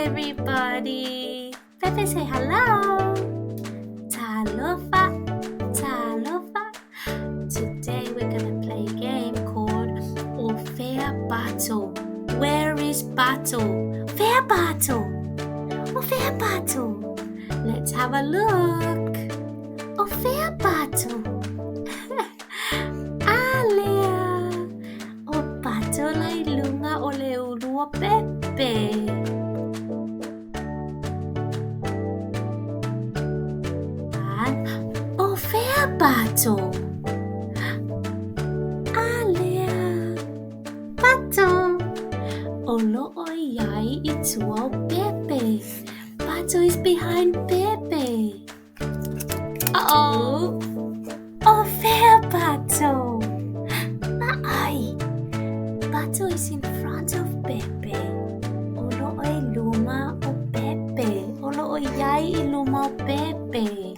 everybody. Pepe say hello. Talofa, talofa. Today we're gonna play a game called Fea Pato. Where is Pato? Fea Pato. Fea Pato. Let's have a look. Fea Pato. Alia. Pato lai lunga ole ulua Pepe. Fea Pato. Alia. Pato. Olo oyai itua Pepe. Pato is behind Pepe. Uh-oh. Fea Pato. Ay. Pato is in front of Pepe. Olo oy luma o Pepe. Olo oyai luma o Pepe.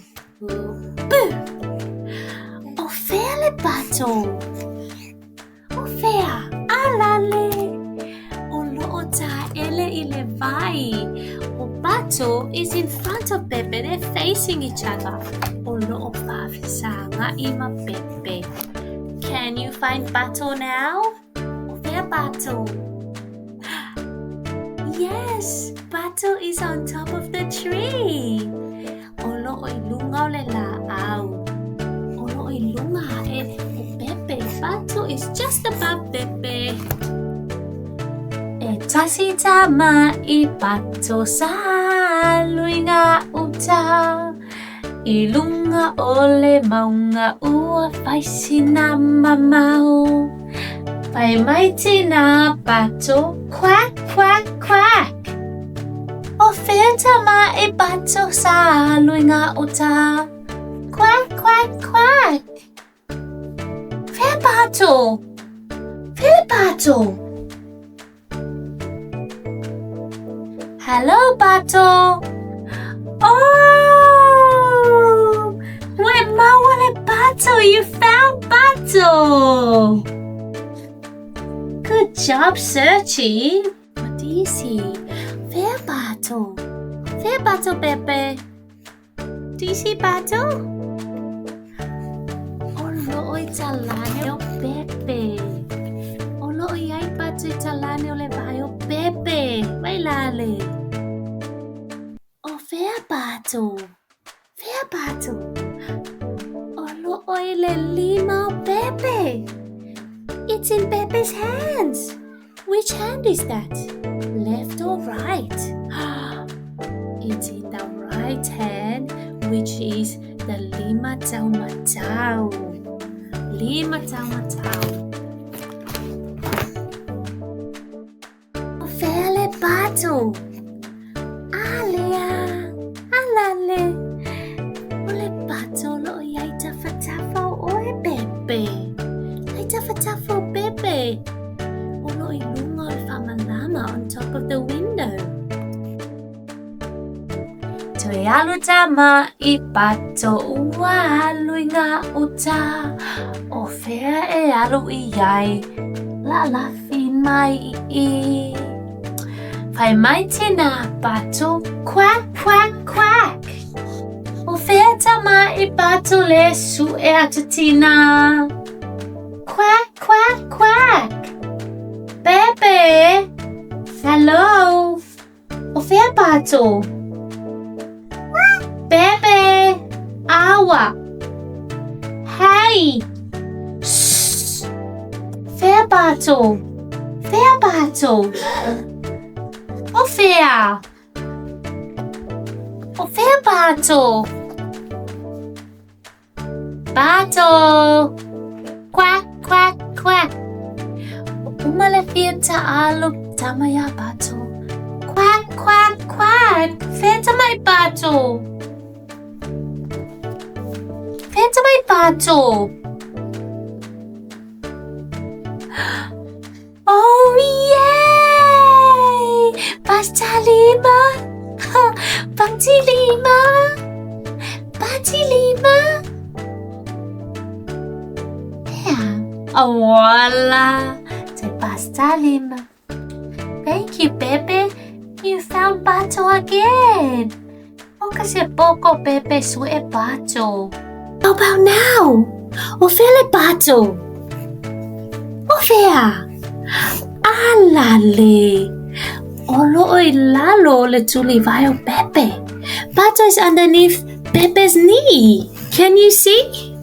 Fea le Pato. Fea, alale. Olo ota ele ile vai. Pato is in front of Pepe. They're facing each other. Olo o sanga ima Pepe. Can you find Pato now? Fea Pato. Yes, Pato is on top of the tree. Olo oy lunga le laau. Olo oy lunga Pepe. Pato is just above Pepe. Tasi tama I Pato sa luinga uta. Ilunga ole maunga ua faisina mamau. Pai maiti na Pato quack quack quack. Fea tama I Pato sa luinga uta. Quack quack quack. Fea Pato. Fea Pato. Hello, Pato. Wale Pato, you found Pato. Good job searching. What do you see? Fea Pato. Fea Pato, Pepe. Do you see Pato? Olo oy talane o Pepe. Olo oy ai Pato talane o le vai o Pepe. Vai lale. Fea Pato. Fea Pato. Olo oy le lima o Pepe. It's in Pepe's hands. Which hand is that? Left or right? It's in the right hand, which is the lima tau matau. Lima tau matau. Fea le Pato. Alia. Alale. Ole Pato lo yai tafatafa o Pepe. Ai tafatafa o Pepe. Olo ilunga o whamalama on top of the window. Toi alu tama I Pato ua aluinga uta. Fea alu iai. La fin mai I. Fai maiti na Pato quack quack quack. Fea tama I Pato le su atutina. Quack quack quack. Pepe. Hello. Fea Pato. Pepe. Awa. Hey. Shh. Fea Pato. Fea Pato. Fea. Fea Pato. Pato. Quack quack quack. Umale fea alu tamaya Pato. Quack quack quack. Fea tamay Pato. Fea tamay Pato. Yay! Pasta lima. Pangti lima. Pati lima. Voila! Say pasta lima. Thank you, Pepe. You found Pato again. O kasi poco Pepe su e Pato. How about now? O Fea Pato. O Fea. Alale. Olo oi lalo le tuli vai o Pepe. Pato is underneath Pepe's knee. Can you see?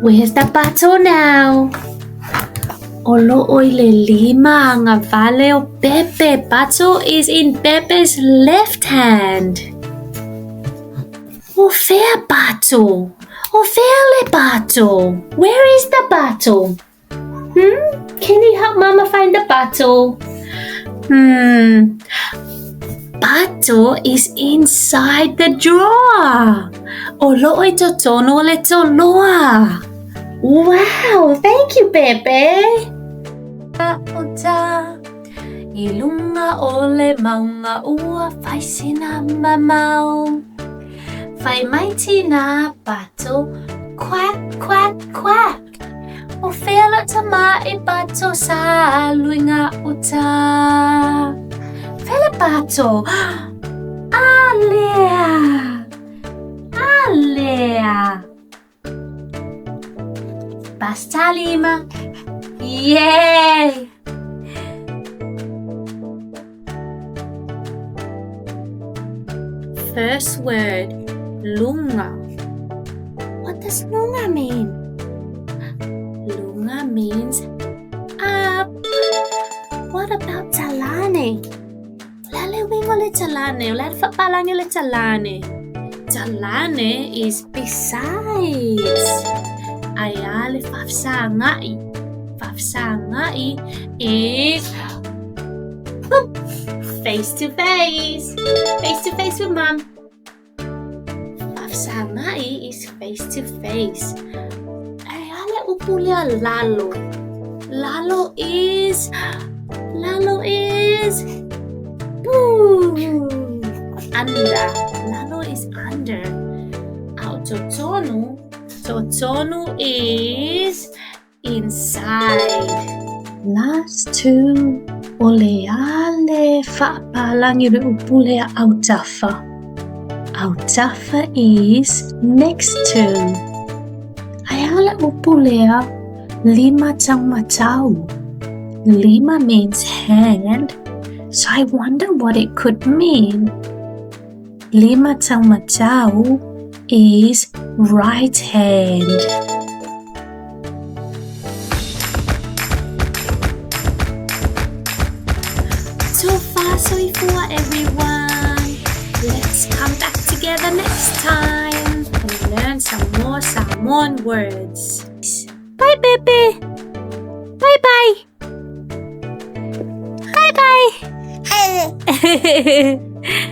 Where's the Pato now? Olo oi le lima nga vale o Pepe. Pato is in Pepe's left hand. O Fea Pato. O Fea le Pato. Where is the Pato? Can you help Mama find the Pato? Pato is inside the drawer. Olo oi totonu le toloa. Wow, thank you, Pepe. Ota ilunga ole maunga ua fai sina mamau. Fai maiti na Pato quack quack quack. O Fea la tama e Pato sa luinga uta. Fea Pato. Alea. Alea. Basta lima. Yay! First word, lunga. What does lunga mean? Lunga means up. What about talane? Lale wingole talane. Lale fapalange talane. Talane is besides. Ayale fafsangai. Fafsangai is face to face. Face to face with Mom. Fafsangai is face to face. Ayale upulia lalo. Lalo is under. Lalo is under. Our totonu is inside. Last two. Oleale fa'apalangi le upulea autafa. Autafa is next to. Ayala upulea lima tang matau. Lima means hand, so I wonder what it could mean. Lima tang matau is right hand. So far, so for everyone. Let's come back together next time and learn some more Samoan words. Bye, Pepe. Bye-bye. Bye-bye.